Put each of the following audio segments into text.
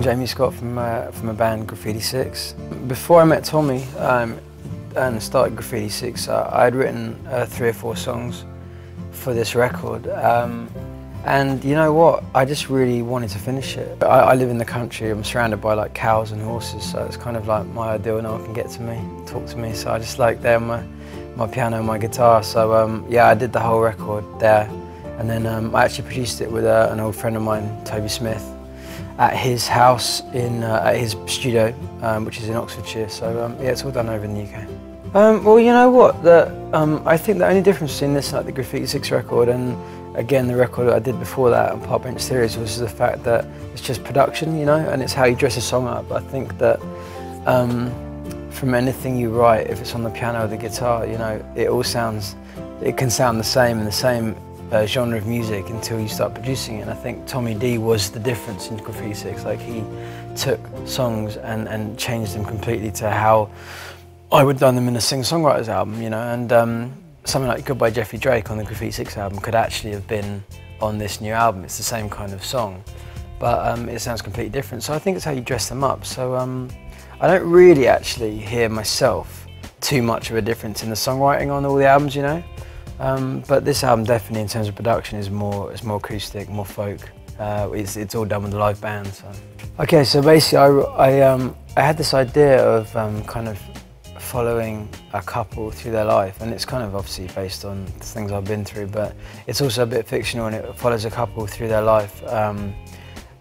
Jamie Scott from a band Graffiti 6. Before I met Tommy and started Graffiti 6, I had written 3 or 4 songs for this record. And you know what? I just really wanted to finish it. I live in the country. I'm surrounded by like cows and horses, so it's kind of like my ideal. No one can get to me, talk to me. So I just like there my piano and my guitar. So yeah, I did the whole record there. And then I actually produced it with an old friend of mine, Toby Smith, at his house at his studio, which is in Oxfordshire. So yeah, it's all done over in the UK. Well, you know what? I think the only difference between this and like the Graffiti 6 record and again the record that I did before that on Park Bench Series was the fact that it's just production, you know, and it's how you dress a song up. I think that from anything you write, if it's on the piano or the guitar, you know, it can sound the same in the same genre of music until you start producing it. And I think Tommy D was the difference in Graffiti 6. Like he took songs and changed them completely to how I would have done them in a singer-songwriter's album, you know. And something like Goodbye Jeffrey Drake on the Graffiti 6 album could actually have been on this new album. It's the same kind of song, but it sounds completely different. So I think it's how you dress them up. So I don't really actually hear myself too much of a difference in the songwriting on all the albums, you know. But this album definitely, in terms of production, is more acoustic, more folk. It's all done with the live band. So. Okay, so basically, I had this idea of kind of following a couple through their life, and it's kind of obviously based on the things I've been through, but it's also a bit fictional, and it follows a couple through their life.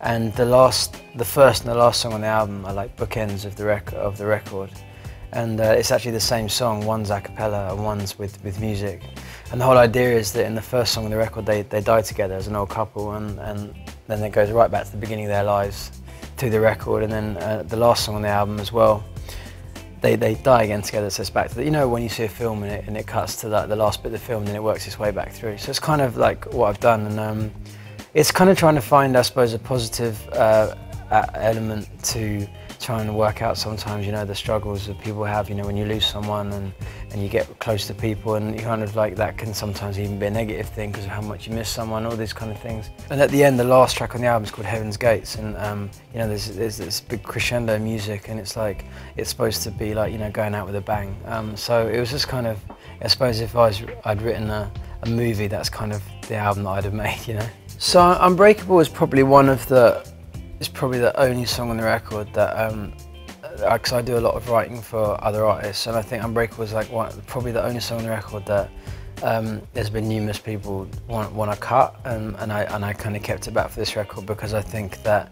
And the first and the last song on the album are like bookends of the record. And it's actually the same song, one's a cappella and one's with music. And the whole idea is that in the first song on the record they die together as an old couple, and then it goes right back to the beginning of their lives through the record. And then the last song on the album as well, they die again together, so it's back to the, you know, when you see a film and it cuts to like the last bit of the film and then it works its way back through. So it's kind of like what I've done, and it's kind of trying to find, I suppose, a positive element to try and work out sometimes, you know, the struggles that people have, you know, when you lose someone and you get close to people, and you kind of like that can sometimes even be a negative thing because of how much you miss someone, all these kind of things. And at the end, the last track on the album is called Heaven's Gates, and you know, there's this big crescendo music, and it's like, it's supposed to be like, you know, going out with a bang. So it was just kind of, I suppose if I'd written a movie, that's kind of the album that I'd have made, you know. So Unbreakable is probably it's probably the only song on the record that, because I do a lot of writing for other artists, and I think Unbreakable is like probably the only song on the record that there's been numerous people want to cut, and I kind of kept it back for this record because I think that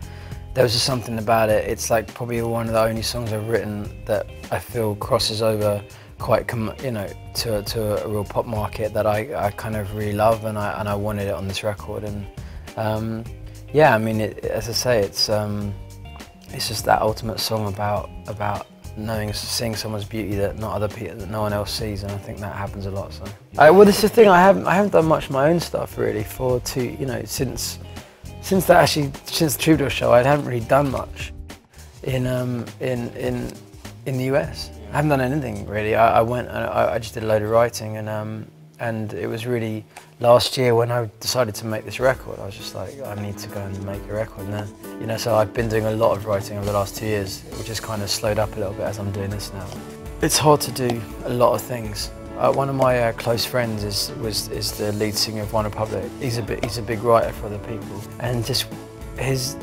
there was just something about it. It's like probably one of the only songs I've written that I feel crosses over quite, you know, to a real pop market that I kind of really love, and I wanted it on this record. And yeah, I mean, as I say, it's just that ultimate song about seeing someone's beauty that no one else sees, and I think that happens a lot. So, well, this is the thing. I haven't done much of my own stuff really you know, since the Troubadour show. I haven't really done much in the US. I haven't done anything really. I just did a load of writing, and it was really last year when I decided to make this record. I was just like, I need to go and make a record now. You know, so I've been doing a lot of writing over the last 2 years, which has kind of slowed up a little bit as I'm doing this now. It's hard to do a lot of things. One of my close friends is the lead singer of OneRepublic. He's a big writer for other people, and just his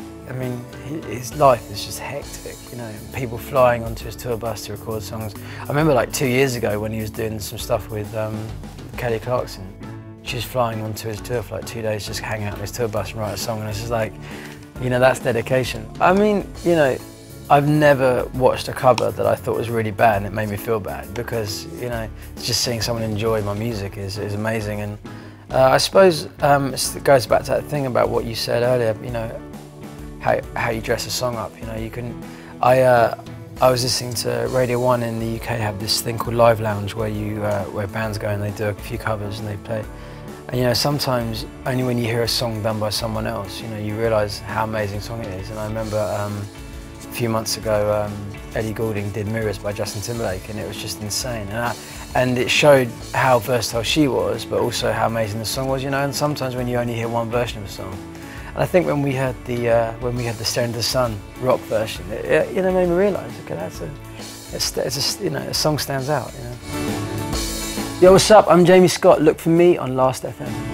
life is just hectic, you know, people flying onto his tour bus to record songs. I remember like 2 years ago when he was doing some stuff with Kelly Clarkson. She was flying onto his tour for like 2 days, just hang out on his tour bus and write a song, and it's just like, you know, that's dedication. I mean, you know, I've never watched a cover that I thought was really bad and it made me feel bad, because, you know, just seeing someone enjoy my music is amazing. And I suppose it goes back to that thing about what you said earlier, you know, how you dress a song up. You know, you can. I was listening to Radio 1 in the UK have this thing called Live Lounge where bands go and they do a few covers and they play. And you know, sometimes only when you hear a song done by someone else, you know, you realise how amazing a song it is. And I remember a few months ago, Ellie Goulding did Mirrors by Justin Timberlake, and it was just insane. And it showed how versatile she was, but also how amazing the song was, you know. And sometimes when you only hear one version of a song, And I think when we heard the Staring into the Sun rock version, it made me realise, okay, a song stands out. You know? Yo, what's up? I'm Jamie Scott. Look for me on Last.fm.